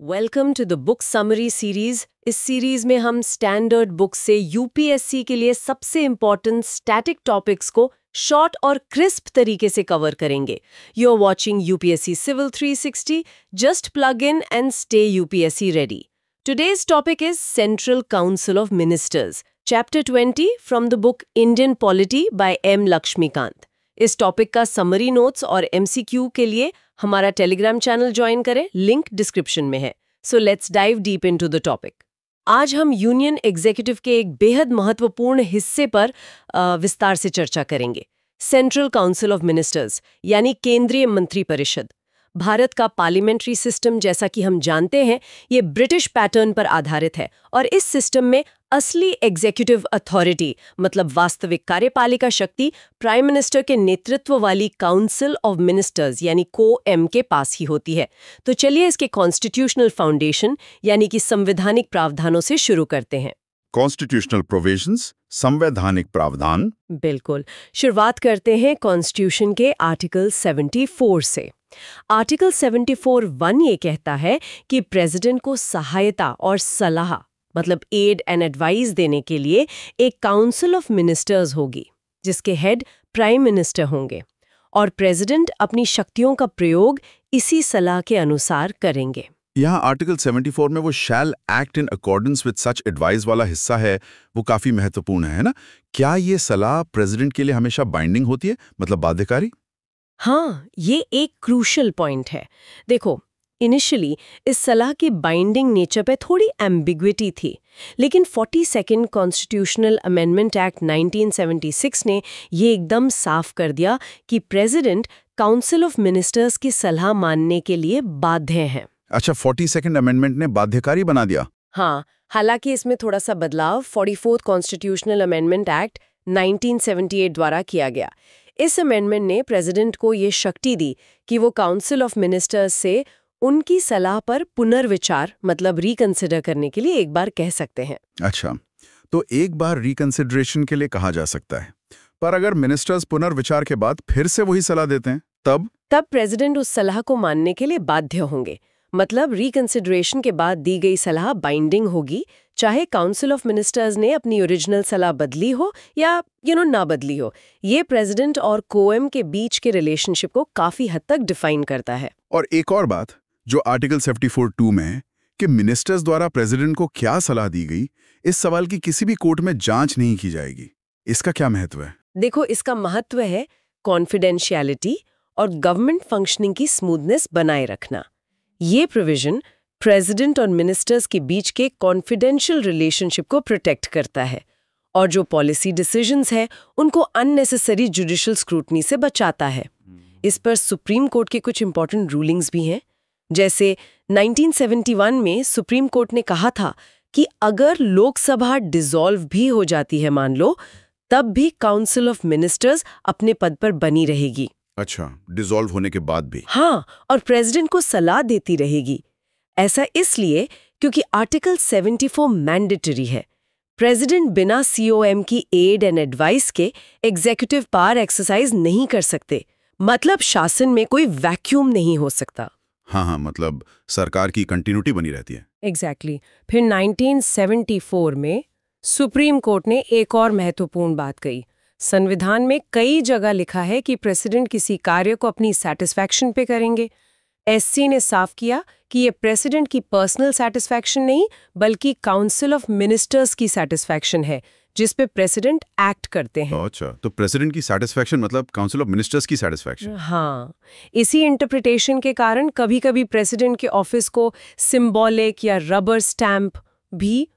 Welcome to the book summary series. इस series में हम स्टैंडर्ड बुक से यूपीएससी के लिए सबसे इम्पोर्टेंट स्टैटिक टॉपिक्स को शॉर्ट और क्रिस्प तरीके से कवर करेंगे। You are watching UPSC civil 360। Just plug in and stay UPSC ready. Today's topic is Central Council of Ministers, Chapter 20 from the book Indian Polity by M. Lakshmikant। इस topic का summary notes और MCQ के लिए हमारा Telegram channel join करें, link description में है। So let's dive deep into the topic. आज हम यूनियन एग्जीक्यूटिव के एक बेहद महत्वपूर्ण हिस्से पर विस्तार से चर्चा करेंगे। सेंट्रल काउंसिल ऑफ मिनिस्टर्स यानी केंद्रीय मंत्री परिषद। भारत का पार्लियामेंट्री सिस्टम, जैसा कि हम जानते हैं, ये ब्रिटिश पैटर्न पर आधारित है और इस सिस्टम में असली एग्जीक्यूटिव अथॉरिटी मतलब वास्तविक कार्यपालिका शक्ति प्राइम मिनिस्टर के नेतृत्व वाली काउंसिल ऑफ मिनिस्टर्स यानी COAM के पास ही होती है। तो चलिए इसके कॉन्स्टिट्यूशनल फाउंडेशन यानी कि संवैधानिक प्रावधानों से शुरू करते हैं। कॉन्स्टिट्यूशनल प्रोविजंस, संवैधानिक प्रावधान। बिल्कुल, शुरुआत करते हैं कॉन्स्टिट्यूशन के आर्टिकल 74 से। आर्टिकल 74(1) ये कहता है कि प्रेसिडेंट को सहायता और सलाह मतलब एड एंड एडवाइस देने के लिए एक काउंसिल ऑफ मिनिस्टर्स होगी जिसके हेड प्राइम मिनिस्टर होंगे और प्रेसिडेंट अपनी शक्तियों का प्रयोग इसी सलाह के अनुसार करेंगे। यहाँ आर्टिकल 74 में वो shall act in accordance with such advice वाला हिस्सा है, वो काफी महत्वपूर्ण है ना? क्या ये सलाह प्रेसिडेंट के लिए हमेशा बाइंडिंग होती है, मतलब बाध्यकारी? हाँ, ये एक क्रूशल पॉइंट है। देखो, इनिशियली इस सलाह की बाइंडिंग नेचर पे थोड़ी एम्बिग्विटी थी, लेकिन 42nd कॉन्स्टिट्यूशनल अमेंडमेंट एक्ट 1976 ने ये एकदम साफ कर दिया कि प्रेसिडेंट काउंसिल ऑफ मिनिस्टर्स की सलाह मानने के लिए बाध्य हैं। अच्छा, 42nd अमेंडमेंट ने बाध्यकारी बना दिया? हाँ, हालांकि इसमें थोड़ा सा बदलाव 44th कॉन्स्टिट्यूशनल अमेंडमेंट एक्ट 1978 द्वारा किया गया। इस अमेंडमेंट ने प्रेसिडेंट को ये शक्ति दी कि वो काउंसिल ऑफ मिनिस्टर्स से उनकी सलाह पर पुनर्विचार मतलब रिकंसिडर करने के लिए एक बार कह सकते हैं। अच्छा, तो एक बार रिकंसिडरेशन के लिए कहा जा सकता है, पर अगर मिनिस्टर्स पुनर्विचार के बाद फिर से वही सलाह देते हैं तब प्रेसिडेंट उस सलाह को मानने के लिए बाध्य होंगे। मतलब रिकंसिडरेशन के बाद दी गई सलाह बाइंडिंग होगी, चाहे काउंसिल ऑफ मिनिस्टर्स ने अपनी ओरिजिनल सलाह बदली हो या ना बदली हो। ये प्रेसिडेंट और COAM के बीच के रिलेशनशिप को काफी हद तक डिफाइन करता है। और एक और बात जो आर्टिकल 74(2) में है कि मिनिस्टर्स द्वारा प्रेसिडेंट को क्या सलाह दी गई, इस सवाल की किसी भी कोर्ट में जांच नहीं की जाएगी। इसका क्या महत्व है? देखो, इसका महत्व है कॉन्फिडेंशियलिटी और गवर्नमेंट फंक्शनिंग की स्मूथनेस बनाए रखना। ये प्रोविजन प्रेसिडेंट और मिनिस्टर्स के बीच के कॉन्फिडेंशियल रिलेशनशिप को प्रोटेक्ट करता है और जो पॉलिसी डिसीजंस है उनको अननेसेसरी जुडिशियल स्क्रूटनी से बचाता है। इस पर सुप्रीम कोर्ट के कुछ इंपॉर्टेंट रूलिंग्स भी हैं। जैसे 1971 में सुप्रीम कोर्ट ने कहा था कि अगर लोकसभा डिसॉल्व भी हो जाती है मान लो, तब भी काउंसिल ऑफ मिनिस्टर्स अपने पद पर बनी रहेगी। अच्छा, डिसॉल्व होने के बाद भी? हाँ, और प्रेसिडेंट को सलाह देती रहेगी। ऐसा इसलिए क्योंकि आर्टिकल 74 मैंडेटरी है। प्रेसिडेंट बिना COAM की एड एंड एडवाइस के एग्जीक्यूटिव पावर एक्सरसाइज नहीं कर सकते। मतलब शासन में कोई वैक्यूम नहीं हो सकता। हाँ, मतलब सरकार की कंटिन्यूटी बनी रहती है। एग्जैक्टली। फिर 1974 में सुप्रीम कोर्ट ने एक और महत्वपूर्ण बात कही। संविधान में कई जगह लिखा है कि प्रेसिडेंट किसी कार्य को अपनी सेटिस्फैक्शन पे करेंगे। SC ने साफ किया कि ये प्रेसिडेंट की पर्सनल सेटिस्फैक्शन नहीं बल्कि काउंसिल ऑफ मिनिस्टर्स की सेटिस्फैक्शन है जिस पे प्रेसिडेंट एक्ट करते हैं। अच्छा, तो प्रेसिडेंट की सेटिस्फैक्शन मतलब काउंसिल ऑफ मिनिस्टर्स की सेटिस्फैक्शन। हाँ, इसी इंटरप्रिटेशन के कारण कभी-कभी प्रेसिडेंट के ऑफिस को सिंबॉलिक या रबर स्टैंप भी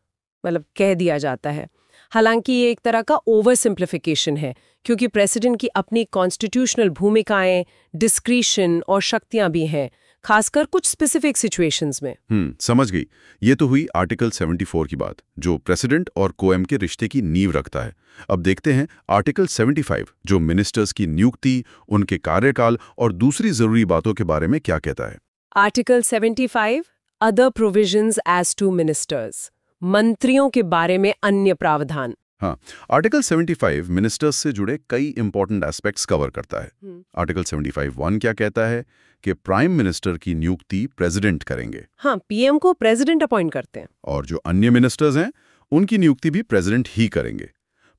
मतलब कह दिया जाता है। हालांकि ये एक तरह का ओवर सिंप्लिफिकेशन है क्योंकि प्रेसिडेंट की अपनी कॉन्स्टिट्यूशनल भूमिकाएं, डिस्क्रीशन और शक्तियां भी हैं, खासकर कुछ स्पेसिफिक सिचुएशंस में। समझ गई। ये तो हुई आर्टिकल 74 की बात जो प्रेसिडेंट और COAM के रिश्ते की नींव रखता है। अब देखते हैं आर्टिकल 75 जो मिनिस्टर्स की नियुक्ति, उनके कार्यकाल और दूसरी जरूरी बातों के बारे में क्या कहता है। Article 75 other provisions as to ministers, मंत्रियों के बारे में अन्य प्रावधान। हाँ, आर्टिकल 75 मिनिस्टर्स से जुड़े कई इंपॉर्टेंट एस्पेक्ट्स कवर करता है। आर्टिकल 75(1) क्या कहता है कि प्राइम मिनिस्टर की नियुक्ति प्रेसिडेंट करेंगे। हाँ, पीएम को प्रेसिडेंट अपॉइंट करते हैं। और जो अन्य मिनिस्टर्स हैं उनकी नियुक्ति भी प्रेसिडेंट ही करेंगे,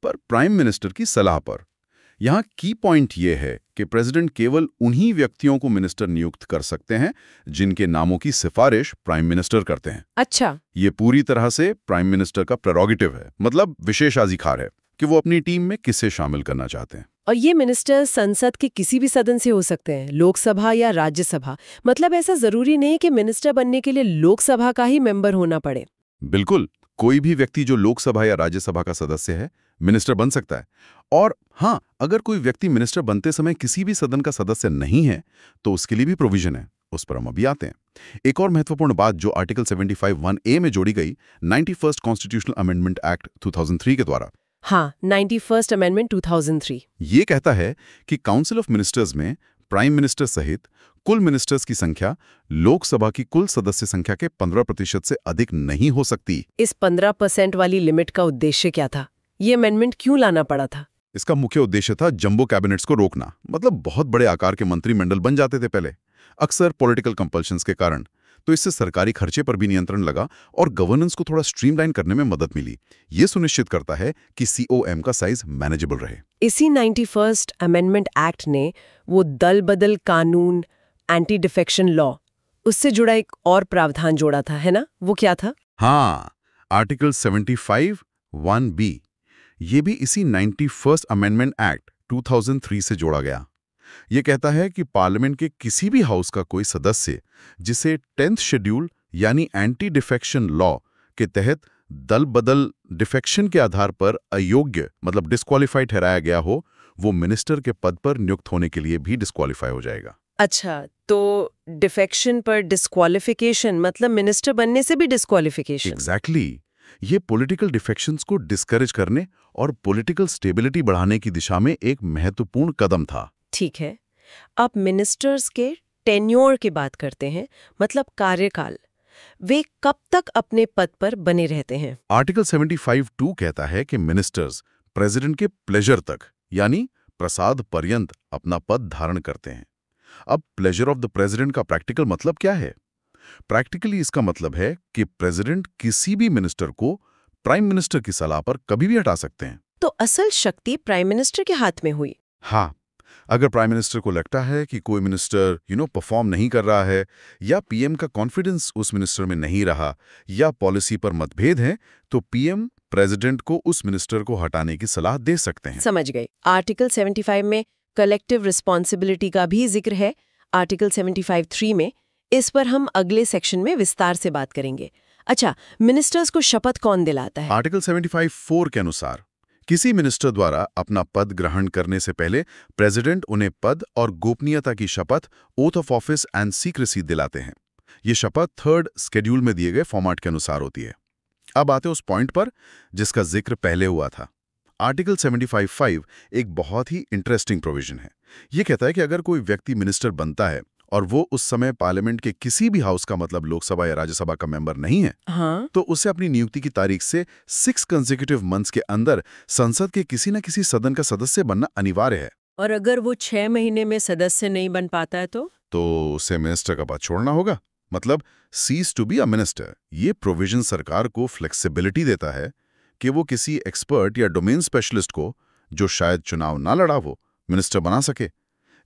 पर प्राइम मिनिस्टर की सलाह पर। यहाँ की पॉइंट ये है कि प्रेसिडेंट केवल उन्हीं व्यक्तियों को मिनिस्टर नियुक्त कर सकते हैं जिनके नामों की सिफारिश प्राइम मिनिस्टर करते हैं। अच्छा। ये पूरी तरह से प्राइम मिनिस्टर का प्रेरोगेटिव है, मतलब विशेषाधिकार है कि वो अपनी टीम में किसे शामिल करना चाहते हैं। और ये मिनिस्टर संसद के किसी भी सदन से हो सकते हैं, लोकसभा या राज्यसभा। मतलब ऐसा जरूरी नहीं कि मिनिस्टर बनने के लिए लोकसभा का ही मेंबर होना पड़े। बिल्कुल, कोई भी व्यक्ति जो लोकसभा या राज्यसभा का सदस्य है मिनिस्टर बन सकता है। और हाँ, अगर कोई व्यक्ति मिनिस्टर बनते समय किसी भी सदन का सदस्य नहीं है तो उसके लिए भी प्रोविजन है, उस पर हम अभी आते हैं। एक और महत्वपूर्ण बात जो आर्टिकल 75(1)(a) में जोड़ी गई 91st कॉन्स्टिट्यूशनल अमेंडमेंट एक्ट 2003 के द्वारा। हाँ, 91st अमेंडमेंट 2003 ये कहता है कि काउंसिल ऑफ मिनिस्टर्स में प्राइम मिनिस्टर सहित कुल मिनिस्टर्स की संख्या लोकसभा की कुल सदस्य संख्या के 15% से अधिक नहीं हो सकती। इस 15% वाली लिमिट का उद्देश्य क्या था? ये अमेंडमेंट क्यों लाना पड़ा था? इसका मुख्य उद्देश्य था जंबो कैबिनेट्स को रोकना। मतलब बहुत बड़े आकार के मंत्रिमंडल बन जाते थे पहले, अक्सर पॉलिटिकल कंपल्शंस के कारण। तो इससे सरकारी खर्चे पर भी नियंत्रण लगा और गवर्नेंस को थोड़ा स्ट्रीमलाइन करने में मदद मिली। ये सुनिश्चित करता है कि COM का साइज मैनेजेबल रहे। इसी 91st अमेंडमेंट एक्ट ने वो दल बदल कानून, एंटी डिफेक्शन लॉ, उससे जुड़ा एक और प्रावधान जोड़ा था, है ना? वो क्या था? हाँ, आर्टिकल 75(1)(b ये भी इसी 91st अमेंडमेंट एक्ट 2003 से जोड़ा गया। ये कहता है कि पार्लियामेंट के किसी भी हाउस का कोई सदस्य जिसे 10th शेड्यूल यानी एंटी डिफेक्शन लॉ के तहत दल बदल डिफेक्शन के आधार पर अयोग्य मतलब डिस्क्वालीफाइड ठहराया गया हो, वो मिनिस्टर के पद पर नियुक्त होने के लिए भी डिस्क्वालीफाई हो जाएगा। अच्छा, तो डिफेक्शन पर डिस्क्वालिफिकेशन मतलब मिनिस्टर बनने से भी डिस्क्वालिफिकेशन। एग्जैक्टली। ये पॉलिटिकल डिफेक्शंस को डिस्करेज करने और पॉलिटिकल स्टेबिलिटी बढ़ाने की दिशा में एक महत्वपूर्ण कदम था। ठीक है, अब मिनिस्टर्स के टेन्योर की बात करते हैं, मतलब कार्यकाल। वे कब तक अपने पद पर बने रहते हैं? आर्टिकल 75(2) कहता है कि मिनिस्टर्स प्रेसिडेंट के प्लेजर तक यानी प्रसाद पर्यंत अपना पद धारण करते हैं। अब प्लेजर ऑफ द प्रेसिडेंट का प्रैक्टिकल मतलब क्या है? प्रैक्टिकली इसका मतलब है कि प्रेसिडेंट किसी भी मिनिस्टर को प्राइम मिनिस्टर की सलाह पर कभी भी हटा सकते हैं। तो असल शक्ति प्राइम मिनिस्टर के हाथ में हुई। हाँ, अगर प्राइम मिनिस्टर को लगता है कि कोई मिनिस्टर परफॉर्म नहीं कर रहा है या पीएम का कॉन्फिडेंस उस मिनिस्टर में नहीं रहा या पॉलिसी पर मतभेद है, तो पीएम प्रेसिडेंट को उस मिनिस्टर को हटाने की सलाह दे सकते हैं। समझ गई। आर्टिकल 75 में कलेक्टिव रिस्पॉन्सिबिलिटी का भी जिक्र है। आर्टिकल 75(3) में। इस पर हम अगले सेक्शन में विस्तार से बात करेंगे। अच्छा, मिनिस्टर्स को शपथ कौन दिलाता है? आर्टिकल 75(4) के अनुसार किसी मिनिस्टर द्वारा अपना पद ग्रहण करने से पहले प्रेसिडेंट उन्हें पद और गोपनीयता की शपथ, oath of office and secrecy दिलाते हैं। ये शपथ 3rd शेड्यूल में दिए गए फॉर्मेट के अनुसार होती है। अब आते उस पॉइंट पर जिसका जिक्र पहले हुआ था। आर्टिकल 75(5) एक बहुत ही इंटरेस्टिंग प्रोविजन है। ये कहता है कि अगर कोई व्यक्ति मिनिस्टर बनता है और वो उस समय पार्लियामेंट के किसी भी हाउस का मतलब लोकसभा या राज्यसभा का मेंबर नहीं है, हाँ? तो उसे अपनी नियुक्ति की तारीख से 6 कंसेक्यूटिव मंथ्स के अंदर संसद के किसी न किसी सदन का सदस्य बनना अनिवार्य है। और अगर वो 6 महीने में सदस्य नहीं बन पाता है तो उसे मिनिस्टर का पद छोड़ना होगा, मतलब cease to be a minister. ये प्रोविजन सरकार को फ्लेक्सिबिलिटी देता है कि वो किसी एक्सपर्ट या डोमेन स्पेशलिस्ट को, जो शायद चुनाव ना लड़ा हो, मिनिस्टर बना सके।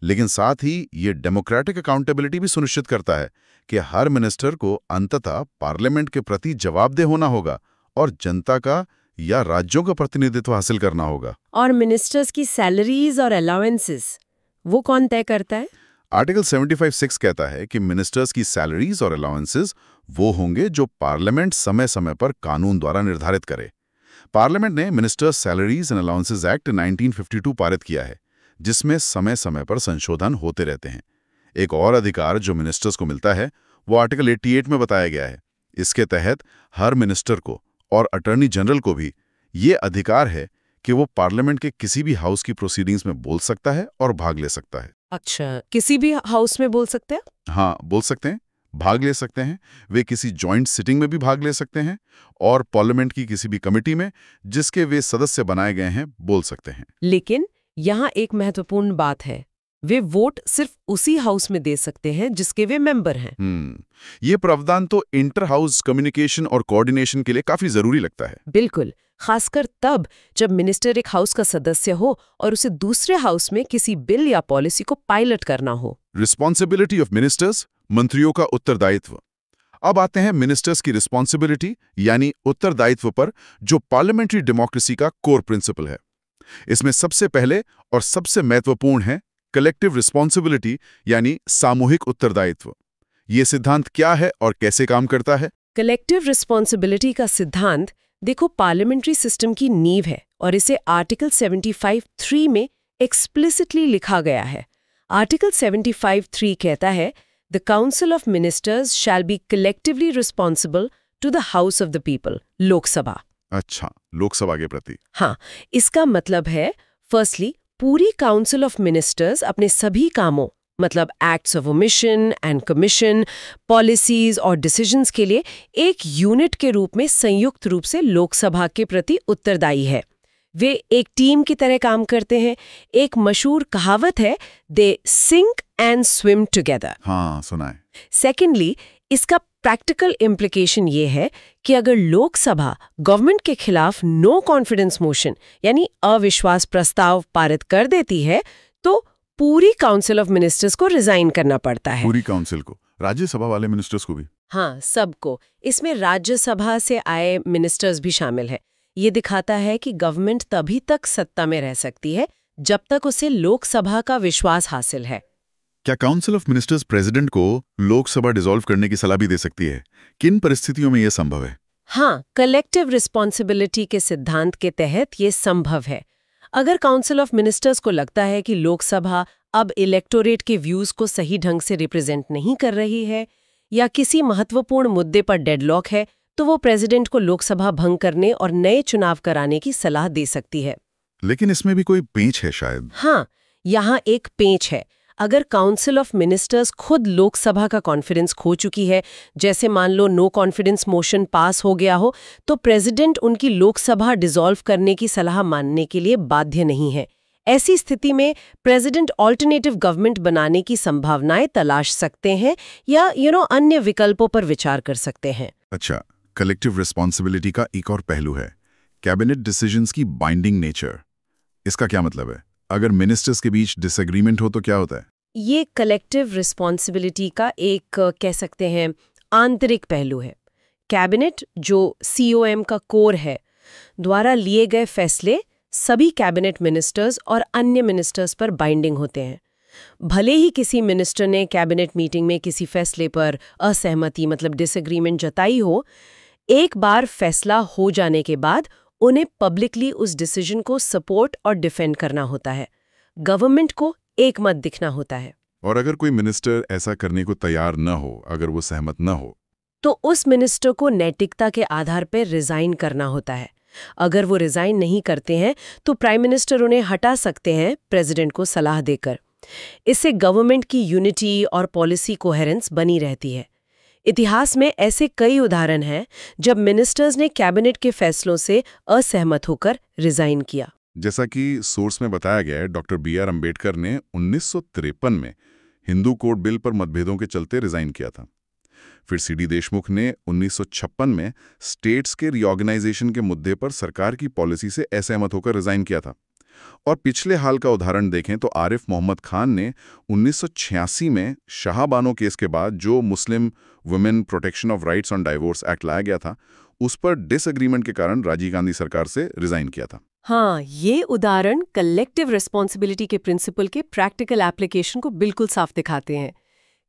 लेकिन साथ ही ये डेमोक्रेटिक अकाउंटेबिलिटी भी सुनिश्चित करता है कि हर मिनिस्टर को अंततः पार्लियामेंट के प्रति जवाबदेह होना होगा और जनता का या राज्यों का प्रतिनिधित्व हासिल करना होगा। और मिनिस्टर्स की सैलरीज और अलाउंसेस वो कौन तय करता है? आर्टिकल 75(6) कहता है कि मिनिस्टर्स की सैलरीज और अलाउंसेस वो होंगे जो पार्लियामेंट समय समय पर कानून द्वारा निर्धारित करे। पार्लियामेंट ने ministers salaries and allowances act 1952 पारित किया है, जिसमें समय समय पर संशोधन होते रहते हैं। एक और अधिकार जो मिनिस्टर्स को मिलता है वो आर्टिकल 88 में बताया गया है। इसके तहत हर मिनिस्टर को और अटॉर्नी जनरल को भी ये अधिकार है कि वो पार्लियामेंट के किसी भी हाउस की प्रोसीडिंग्स में बोल सकता है और भाग ले सकता है। अच्छा, किसी भी हाउस में बोल सकते हैं? हाँ, बोल सकते हैं। भाग ले सकते हैं, वे किसी जॉइंट सिटिंग में भी भाग ले सकते हैं और पार्लियामेंट की किसी भी कमेटी में जिसके वे सदस्य बनाए गए हैं बोल सकते हैं। लेकिन यहाँ एक महत्वपूर्ण बात है, वे वोट सिर्फ उसी हाउस में दे सकते हैं जिसके वे मेंबर हैं। ये प्रावधान तो इंटर हाउस कम्युनिकेशन और कोऑर्डिनेशन के लिए काफी जरूरी लगता है। बिल्कुल, खासकर तब जब मिनिस्टर एक हाउस का सदस्य हो और उसे दूसरे हाउस में किसी बिल या पॉलिसी को पायलट करना हो। रिस्पॉन्सिबिलिटी ऑफ मिनिस्टर्स, मंत्रियों का उत्तरदायित्व। अब आते हैं मिनिस्टर्स की रिस्पॉन्सिबिलिटी यानी उत्तरदायित्व पर, जो पार्लियामेंट्री डेमोक्रेसी का कोर प्रिंसिपल है। इसमें सबसे पहले और सबसे महत्वपूर्ण है कलेक्टिव रिस्पॉन्सिबिलिटी यानी सामूहिक उत्तरदायित्व। ये सिद्धांत क्या है और कैसे काम करता है? कलेक्टिव रिस्पॉन्सिबिलिटी का सिद्धांत देखो पार्लियामेंट्री सिस्टम की नींव है और इसे आर्टिकल 75(3) में एक्सप्लिसिटली लिखा गया है। आर्टिकल 75(3) कहता है the council of ministers shall be collectively responsible to the House of the People, Lok Sabha. अच्छा, लोकसभा के प्रति। हाँ, इसका मतलब है फर्स्टली पूरी काउंसिल ऑफ मिनिस्टर्स अपने सभी कामों मतलब acts of omission and commission, policies और डिसीजंस के लिए एक यूनिट के रूप में संयुक्त रूप से लोकसभा के प्रति उत्तरदायी है। वे एक टीम की तरह काम करते हैं। एक मशहूर कहावत है, they sink and swim together. हाँ, सुना है। सेकेंडली, इसका प्रैक्टिकल इम्प्लीकेशन ये है कि अगर लोकसभा गवर्नमेंट के खिलाफ नो कॉन्फिडेंस मोशन यानी अविश्वास प्रस्ताव पारित कर देती है तो पूरी काउंसिल ऑफ मिनिस्टर्स को रिजाइन करना पड़ता है। पूरी काउंसिल को? राज्यसभा वाले मिनिस्टर्स को भी? हाँ, सबको। इसमें राज्यसभा से आए मिनिस्टर्स भी शामिल है। ये दिखाता है कि गवर्नमेंट तभी तक सत्ता में रह सकती है जब तक उसे लोकसभा का विश्वास हासिल है। क्या काउंसिल ऑफ मिनिस्टर्स प्रेसिडेंट को लोकसभा डिसॉल्व करने की सलाह भी दे सकती है? किन परिस्थितियों में यह संभव है? हाँ, कलेक्टिव रिस्पॉन्सिबिलिटी के सिद्धांत के तहत ये संभव है। अगर काउंसिल ऑफ मिनिस्टर्स को लगता है कि लोकसभा अब इलेक्टोरेट के व्यूज को सही ढंग से रिप्रेजेंट नहीं कर रही है या किसी महत्वपूर्ण मुद्दे पर डेडलॉक है, तो वो प्रेसिडेंट को लोकसभा भंग करने और नए चुनाव कराने की सलाह दे सकती है। लेकिन इसमें भी कोई पेंच है शायद। हाँ, यहाँ एक पेंच है। अगर काउंसिल ऑफ मिनिस्टर्स खुद लोकसभा का कॉन्फिडेंस खो चुकी है, जैसे मान लो नो कॉन्फिडेंस मोशन पास हो गया हो, तो प्रेसिडेंट उनकी लोकसभा डिसॉल्व करने की सलाह मानने के लिए बाध्य नहीं है। ऐसी स्थिति में प्रेसिडेंट ऑल्टरनेटिव गवर्नमेंट बनाने की संभावनाएं तलाश सकते हैं या अन्य विकल्पों पर विचार कर सकते हैं। अच्छा, कलेक्टिव रिस्पॉन्सिबिलिटी का एक और पहलू है कैबिनेट डिसीजंस की बाइंडिंग नेचर। इसका क्या मतलब है? अगर मिनिस्टर्स के बीच डिसएग्रीमेंट हो तो क्या होता है? ये कलेक्टिव रिस्पॉन्सिबिलिटी का एक कह सकते हैं आंतरिक पहलू है। कैबिनेट, जो COM का कोर है, द्वारा लिए गए फैसले सभी कैबिनेट मिनिस्टर्स और अन्य मिनिस्टर्स पर बाइंडिंग होते हैं। भले ही किसी मिनिस्टर ने कैबिनेट मीटिंग में किसी फैसले पर असहमति मतलब डिसएग्रीमेंट जताई हो, एक बार फैसला हो जाने के बाद उन्हें पब्लिकली उस डिसीजन को सपोर्ट और डिफेंड करना होता है। गवर्नमेंट को एक मत दिखना होता है। और अगर कोई मिनिस्टर ऐसा करने को तैयार न हो, अगर वो सहमत न हो, तो उस मिनिस्टर को नैतिकता के आधार पर रिजाइन करना होता है। अगर वो रिजाइन नहीं करते हैं तो प्राइम मिनिस्टर उन्हें हटा सकते हैं प्रेसिडेंट को सलाह देकर। इससे गवर्नमेंट की यूनिटी और पॉलिसी कोहेरेंस बनी रहती है। इतिहास में ऐसे कई उदाहरण हैं जब मिनिस्टर्स ने कैबिनेट के फैसलों से असहमत होकर रिजाइन किया। जैसा कि सोर्स में बताया गया है, डॉक्टर BR अम्बेडकर ने 1953 में हिंदू कोड बिल पर मतभेदों के चलते रिजाइन किया था। फिर CD देशमुख ने 1956 में स्टेट्स के रीऑर्गेनाइजेशन के मुद्दे पर सरकार की पॉलिसी से असहमत होकर रिजाइन किया था। और पिछले हाल का उदाहरण देखें तो आरिफ मोहम्मद खान ने 1986 में शाहबानो केस के बाद जो Muslim women protection of rights on divorce act लाया गया था, उस पर डिसएग्रीमेंट के कारण राजीव गांधी सरकार से रिजाइन किया था। हाँ, ये उदाहरण कलेक्टिव रिस्पॉन्सिबिलिटी के प्रिंसिपल के प्रैक्टिकल एप्लीकेशन को बिल्कुल साफ दिखाते हैं।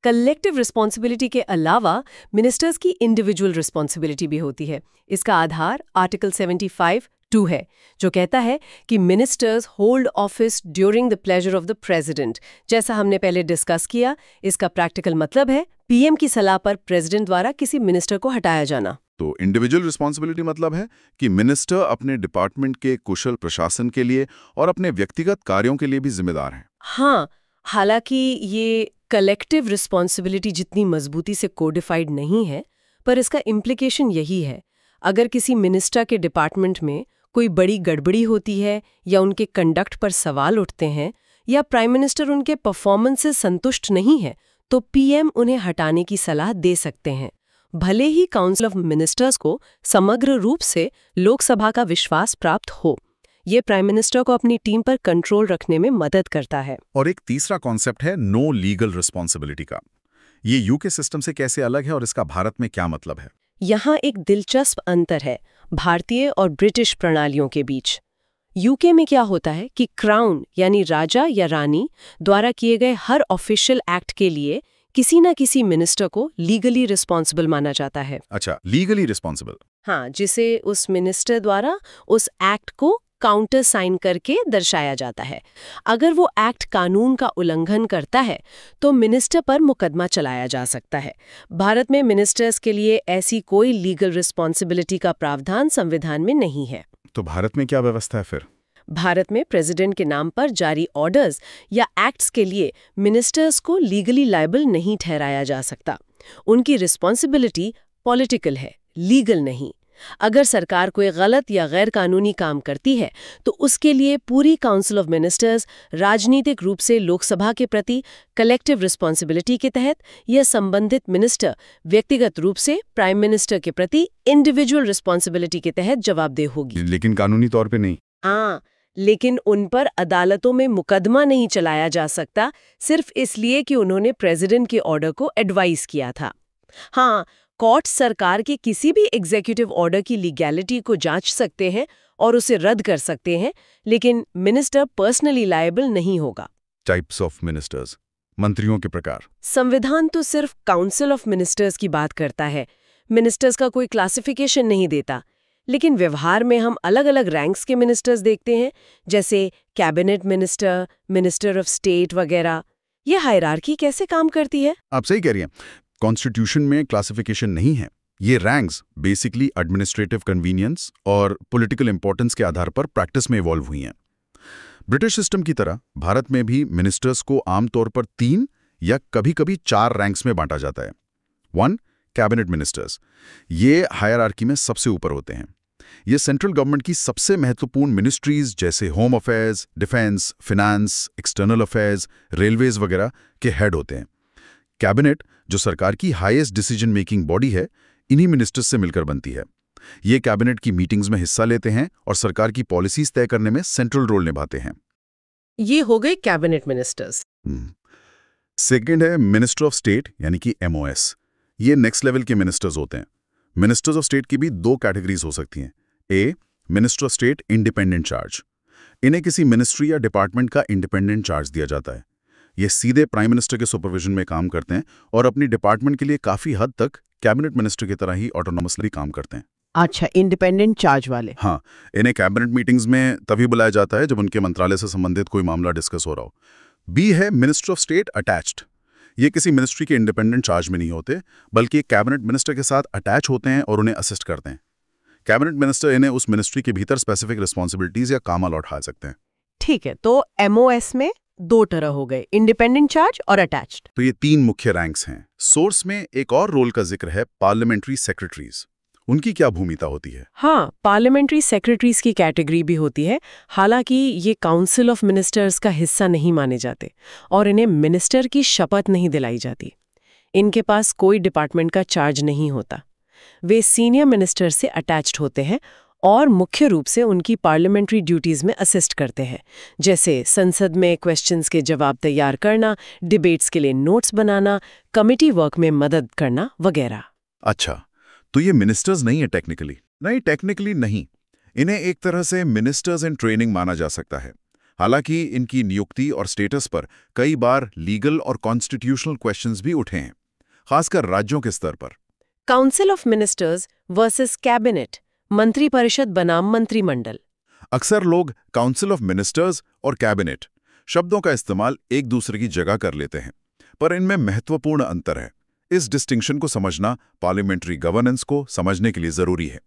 कलेक्टिव रिस्पॉन्सिबिलिटी के अलावा मिनिस्टर्स की इंडिविजुअल रिस्पॉन्सिबिलिटी भी होती है। इसका आधार आर्टिकल 75(2) है, जो कहता है कि ministers hold office during the pleasure of the president. जैसा हमने पहले डिस्कस किया, इसका प्रैक्टिकल मतलब है PM की सलाह पर प्रेसिडेंट द्वारा किसी मिनिस्टर को हटाया जाना। तो इंडिविजुअल रिस्पॉन्सिबिलिटी मतलब है कि मिनिस्टर अपने डिपार्टमेंट के कुशल प्रशासन के लिए और अपने व्यक्तिगत कार्यों के लिए भी जिम्मेदार हैं। हाँ, हालांकि ये कलेक्टिव रिस्पॉन्सिबिलिटी जितनी मजबूती से कोडिफाइड नहीं है, पर इसका इम्प्लीकेशन यही है। अगर किसी मिनिस्टर के डिपार्टमेंट में कोई बड़ी गड़बड़ी होती है या उनके कंडक्ट पर सवाल उठते हैं या प्राइम मिनिस्टर उनके परफॉर्मेंस से संतुष्ट नहीं है, तो पीएम उन्हें हटाने की सलाह दे सकते हैं। भले ही काउंसिल ऑफ मिनिस्टर्स को समग्र रूप से लोकसभा का विश्वास प्राप्त हो, ये प्राइम मिनिस्टर को अपनी टीम पर कंट्रोल रखने में मदद करता है। और एक तीसरा कॉन्सेप्ट है नो लीगल रिस्पॉन्सिबिलिटी का। ये यूके सिस्टम से कैसे अलग है और इसका भारत में क्या मतलब है? यहाँ एक दिलचस्प अंतर है भारतीय और ब्रिटिश प्रणालियों के बीच। यूके में क्या होता है कि क्राउन यानी राजा या रानी द्वारा किए गए हर ऑफिशियल एक्ट के लिए किसी न किसी मिनिस्टर को लीगली रिस्पॉन्सिबल माना जाता है। अच्छा, लीगली रिस्पॉन्सिबल। हाँ, जिसे उस मिनिस्टर द्वारा उस एक्ट को काउंटर साइन करके दर्शाया जाता है। अगर वो एक्ट कानून का उल्लंघन करता है तो मिनिस्टर पर मुकदमा चलाया जा सकता है। भारत में मिनिस्टर्स के लिए ऐसी कोई लीगल रिस्पॉन्सिबिलिटी का प्रावधान संविधान में नहीं है। तो भारत में क्या व्यवस्था है फिर? भारत में प्रेसिडेंट के नाम पर जारी ऑर्डर्स या एक्ट्स के लिए मिनिस्टर्स को लीगली लायबल नहीं ठहराया जा सकता। उनकी रिस्पॉन्सिबिलिटी पॉलिटिकल है, लीगल नहीं। अगर सरकार कोई गलत या गैर कानूनी काम करती है तो उसके लिए पूरी काउंसिल ऑफ मिनिस्टर्स राजनीतिक रूप से लोकसभा के प्रति कलेक्टिव रिस्पॉन्सिबिलिटी के तहत या संबंधित मिनिस्टर व्यक्तिगत रूप से प्राइम मिनिस्टर के प्रति इंडिविजुअल रिस्पॉन्सिबिलिटी के तहत जवाबदेह होगी। लेकिन कानूनी तौर पे नहीं। हाँ, लेकिन उन पर अदालतों में मुकदमा नहीं चलाया जा सकता, सिर्फ इसलिए कि उन्होंने प्रेसिडेंट के ऑर्डर को एडवाइस किया था। हाँ, कोर्ट सरकार के किसी भी एग्जीक्यूटिव ऑर्डर की लीगैलिटी को जांच सकते हैं और उसे रद्द कर सकते हैं, लेकिन मिनिस्टर पर्सनली लायबल नहीं होगा। टाइप्स ऑफ मिनिस्टर्स, मंत्रियों के प्रकार। संविधान तो सिर्फ काउंसिल ऑफ मिनिस्टर्स की बात करता है, मिनिस्टर्स का कोई क्लासिफिकेशन नहीं देता। लेकिन व्यवहार में हम अलग अलग रैंक्स के मिनिस्टर्स देखते हैं, जैसे cabinet minister, minister of state वगैरह। ये हायरार्की कैसे काम करती है? आप सही कह रही हैं। कॉन्स्टिट्यूशन में क्लासिफिकेशन नहीं है। ये रैंक्स बेसिकली एडमिनिस्ट्रेटिव कन्वीनियंस और पॉलिटिकल इंपॉर्टेंस के आधार पर प्रैक्टिस में इवॉल्व हुई हैं। ब्रिटिश सिस्टम की तरह भारत में भी मिनिस्टर्स को आमतौर पर 3 या कभी-कभी 4 रैंक्स में बांटा जाता है। 1. कैबिनेट मिनिस्टर्स, ये हायरार्की में सबसे ऊपर होते हैं। ये सेंट्रल गवर्नमेंट की सबसे महत्वपूर्ण मिनिस्ट्रीज जैसे home affairs, defence, finance, external affairs, railways वगैरह के हेड होते हैं। कैबिनेट, जो सरकार की हाईएस्ट डिसीजन मेकिंग बॉडी है, इन्हीं मिनिस्टर्स से मिलकर बनती है। ये कैबिनेट की मीटिंग्स में हिस्सा लेते हैं और सरकार की पॉलिसीज तय करने में सेंट्रल रोल निभाते हैं। ये हो गए कैबिनेट मिनिस्टर्स। सेकेंड है मिनिस्टर ऑफ स्टेट यानी कि MOS। ये नेक्स्ट लेवल के मिनिस्टर्स होते हैं। मिनिस्टर्स ऑफ स्टेट की भी 2 कैटेगरीज हो सकती हैं। A, minister of state independent charge. इन्हें किसी मिनिस्ट्री या डिपार्टमेंट का इंडिपेंडेंट चार्ज दिया जाता है। ये सीधे प्राइम मिनिस्टर के सुपरविजन में काम करते हैं और अपनी डिपार्टमेंट के लिए काफी हद तक कैबिनेट मिनिस्टर की तरह ही ऑटोनोमसली काम करते हैं। अच्छा, इंडिपेंडेंट चार्ज वाले। हाँ, इन्हें कैबिनेट मीटिंग्स में तभी बुलाया जाता है जब उनके मंत्रालय से संबंधित कोई मामला डिस्कस हो रहा हो। बी है मिनिस्टर ऑफ स्टेट अटैच्ड। ये किसी मिनिस्ट्री के इंडिपेंडेंट चार्ज में नहीं होते, बल्कि कैबिनेट मिनिस्टर के साथ अटैच होते हैं और उन्हें असिस्ट करते हैं। कैबिनेट मिनिस्टर इन्हें उस मिनिस्ट्री के भीतर स्पेसिफिक रिस्पॉन्सिबिलिटीज या काम अलॉट कर सकते हैं। ठीक है, तो MOS में 2 तरह हो गए, इंडिपेंडेंट चार्ज और अटैच्ड। तो ये 3 मुख्य रैंक्स हैं। सोर्स में एक और रोल का जिक्र है पार्लियामेंट्री सेक्रेटरीज। उनकी क्या भूमिका होती है? हाँ, पार्लियामेंट्री सेक्रेटरीज की कैटेगरी भी होती है। हालांकि ये काउंसिल ऑफ मिनिस्टर्स का हिस्सा नहीं माने जाते और इन्हें मिनिस्टर की शपथ नहीं दिलाई जाती। इनके पास कोई डिपार्टमेंट का चार्ज नहीं होता। वे सीनियर मिनिस्टर से अटैच्ड होते हैं और मुख्य रूप से उनकी पार्लियामेंट्री ड्यूटीज में असिस्ट करते हैं, जैसे संसद में क्वेश्चंस के जवाब तैयार करना, डिबेट्स के लिए नोट्स बनाना, कमिटी वर्क में मदद करना वगैरह। अच्छा, तो ये मिनिस्टर्स नहीं है टेक्निकली? नहीं, टेक्निकली नहीं। इन्हें एक तरह से मिनिस्टर्स इन ट्रेनिंग माना जा सकता है। हालांकि इनकी नियुक्ति और स्टेटस पर कई बार लीगल और कॉन्स्टिट्यूशनल क्वेश्चंस भी उठे हैं, खासकर राज्यों के स्तर पर। Council of ministers versus cabinet, मंत्रिपरिषद बनाम मंत्रिमंडल। अक्सर लोग काउंसिल ऑफ मिनिस्टर्स और कैबिनेट शब्दों का इस्तेमाल एक दूसरे की जगह कर लेते हैं, पर इनमें महत्वपूर्ण अंतर है। इस डिस्टिंक्शन को समझना पार्लियामेंट्री गवर्नेंस को समझने के लिए जरूरी है।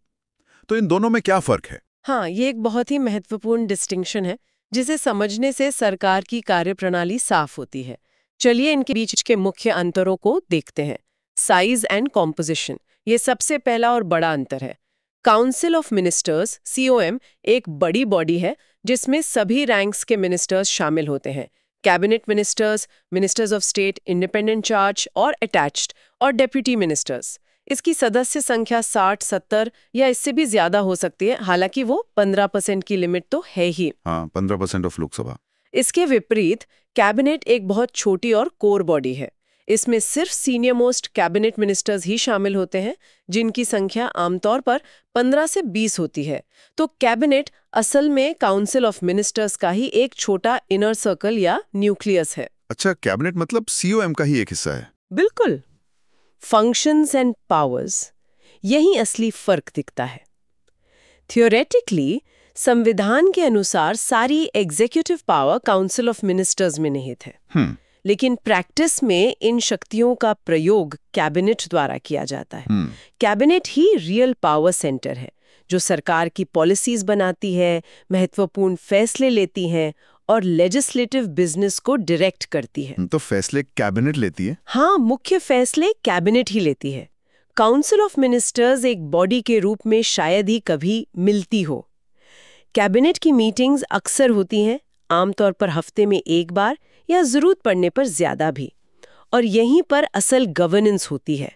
तो इन दोनों में क्या फर्क है? हाँ, ये एक बहुत ही महत्वपूर्ण डिस्टिंक्शन है जिसे समझने से सरकार की कार्यप्रणाली साफ होती है। चलिए इनके बीच के मुख्य अंतरों को देखते हैं। साइज एंड कॉम्पोजिशन, ये सबसे पहला और बड़ा अंतर है। काउंसिल ऑफ मिनिस्टर्स COM एक बड़ी बॉडी है जिसमें सभी रैंक्स के मिनिस्टर्स शामिल होते हैं। Cabinet ministers, ministers of state, independent charge और अटैच्ड और डेप्यूटी मिनिस्टर्स। इसकी सदस्य संख्या 60, 70 या इससे भी ज्यादा हो सकती है, हालांकि वो 15% की लिमिट तो है ही। हाँ, 15% ऑफ लोकसभा। इसके विपरीत कैबिनेट एक बहुत छोटी और कोर बॉडी है। इसमें सिर्फ सीनियर मोस्ट कैबिनेट मिनिस्टर्स ही शामिल होते हैं, जिनकी संख्या आमतौर पर 15 से 20 होती है। तो कैबिनेट असल में काउंसिल ऑफ मिनिस्टर्स का ही एक छोटा इनर सर्कल या न्यूक्लियस है। अच्छा, कैबिनेट मतलब COM का ही एक हिस्सा है। बिल्कुल। फंक्शंस एंड पावर्स, यही असली फर्क दिखता है। थियोरेटिकली संविधान के अनुसार सारी executive power council of ministers में निहित है। लेकिन प्रैक्टिस में इन शक्तियों का प्रयोग कैबिनेट द्वारा किया जाता है। कैबिनेट ही रियल पावर सेंटर है, जो सरकार की पॉलिसीज बनाती है, महत्वपूर्ण फैसले लेती है और लेजिस्लेटिव बिजनेस को डायरेक्ट करती है। तो फैसले कैबिनेट लेती है? हाँ, मुख्य फैसले कैबिनेट ही लेती है। काउंसिल ऑफ मिनिस्टर्स एक बॉडी के रूप में शायद ही कभी मिलती हो। कैबिनेट की मीटिंग्स अक्सर होती हैं, आमतौर पर हफ्ते में एक बार या जरूरत पड़ने पर ज्यादा भी, और यहीं पर असल गवर्नेंस होती है।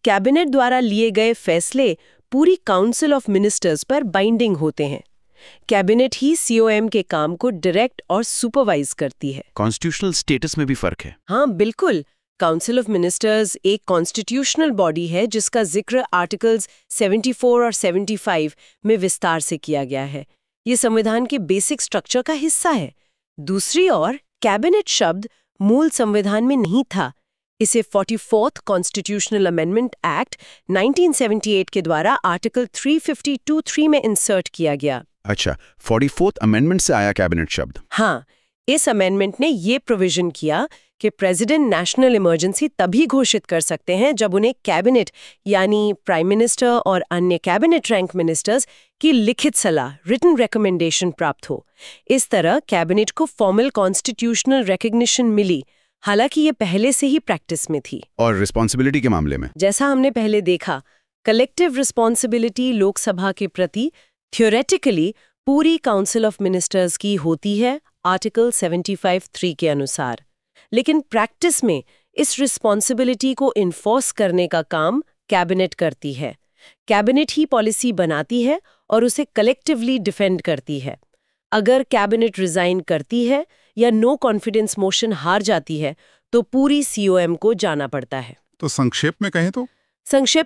कैबिनेट द्वारा लिए गए फैसले पूरी काउंसिल ऑफ मिनिस्टर्स पर बाइंडिंग होते हैं। कैबिनेट ही COM के काम को डायरेक्ट और सुपरवाइज करती है। कॉन्स्टिट्यूशनल स्टेटस में भी फर्क है। हाँ बिल्कुल। काउंसिल ऑफ मिनिस्टर्स एक कॉन्स्टिट्यूशनल बॉडी है जिसका जिक्र आर्टिकल्स 74 और 75 में विस्तार से किया गया है। ये संविधान के बेसिक स्ट्रक्चर का हिस्सा है। दूसरी ओर कैबिनेट शब्द मूल संविधान में नहीं था। इसे 44th कॉन्स्टिट्यूशनल अमेंडमेंट एक्ट 1978 के द्वारा आर्टिकल 352(3) में इंसर्ट किया गया। अच्छा, 44th अमेंडमेंट से आया कैबिनेट शब्द। हाँ, इस अमेंडमेंट ने ये प्रोविजन किया कि प्रेसिडेंट नेशनल इमरजेंसी तभी घोषित कर सकते हैं जब उन्हें कैबिनेट यानी प्राइम मिनिस्टर और अन्य कैबिनेट रैंक मिनिस्टर्स की लिखित सलाह, रिटन रिकमेंडेशन प्राप्त हो। इस तरह कैबिनेट को फॉर्मल कॉन्स्टिट्यूशनल रिकॉग्निशन मिली, हालांकि ये पहले से ही प्रैक्टिस में थी। और रिस्पॉन्सिबिलिटी के मामले में, जैसा हमने पहले देखा, कलेक्टिव रिस्पॉन्सिबिलिटी लोकसभा के प्रति थियोरेटिकली पूरी काउंसिल ऑफ मिनिस्टर्स की होती है आर्टिकल 75(3) के अनुसार। लेकिन प्रैक्टिस में इस रिस्पॉन्सिबिलिटी को इन्फोर्स करने का काम कैबिनेट करती है। कैबिनेट ही पॉलिसी बनाती है और उसे कलेक्टिवली डिफेंड करती है। अगर कैबिनेट रिजाइन करती है या नो कॉन्फिडेंस मोशन हार जाती है तो पूरी COM को जाना पड़ता है। तो संक्षेप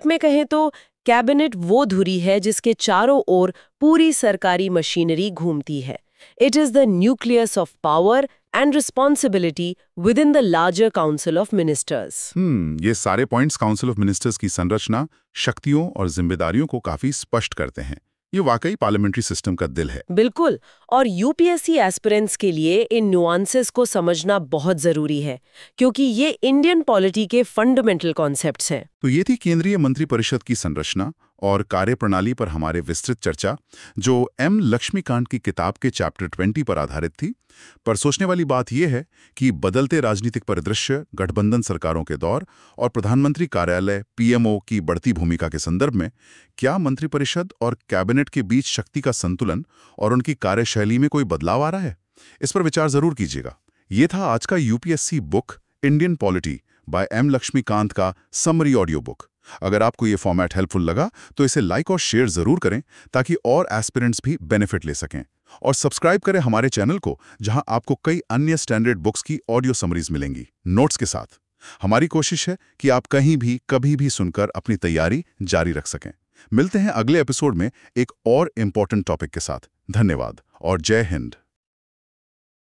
में कहें तो कैबिनेट वो धुरी है जिसके चारों ओर पूरी सरकारी मशीनरी घूमती है। It is the nucleus of power and responsibility with in the larger council of ministers. ये सारे पॉइंट्स काउंसिल ऑफ मिनिस्टर्स की संरचना, शक्तियों और जिम्मेदारियों को काफी स्पष्ट करते हैं। ये वाकई पार्लियामेंट्री सिस्टम का दिल है। बिल्कुल, और UPSC एस्पिरेंट्स के लिए इन नुआंसेस को समझना बहुत जरूरी है, क्योंकि ये इंडियन पॉलिटी के फंडामेंटल कॉन्सेप्ट्स हैं। तो ये थी केंद्रीय मंत्रिपरिषद की संरचना और कार्यप्रणाली पर हमारे विस्तृत चर्चा, जो M. लक्ष्मीकांत की किताब के चैप्टर 20 पर आधारित थी। पर सोचने वाली बात यह है कि बदलते राजनीतिक परिदृश्य, गठबंधन सरकारों के दौर और प्रधानमंत्री कार्यालय PMO की बढ़ती भूमिका के संदर्भ में क्या मंत्रिपरिषद और कैबिनेट के बीच शक्ति का संतुलन और उनकी कार्यशैली में कोई बदलाव आ रहा है? इस पर विचार जरूर कीजिएगा। ये था आज का UPSC book Indian polity by M. Lakshmikant का समरी ऑडियो बुक। अगर आपको ये फॉर्मेट हेल्पफुल लगा तो इसे लाइक और शेयर जरूर करें ताकि और एस्पिरेंट्स भी बेनिफिट ले सकें। और सब्सक्राइब करें हमारे चैनल को, जहां आपको कई अन्य स्टैंडर्ड बुक्स की ऑडियो समरीज मिलेंगी, नोट्स के साथ। हमारी कोशिश है कि आप कहीं भी कभी भी सुनकर अपनी तैयारी जारी रख सकें। मिलते हैं अगले एपिसोड में एक और इम्पोर्टेंट टॉपिक के साथ। धन्यवाद और जय हिंद।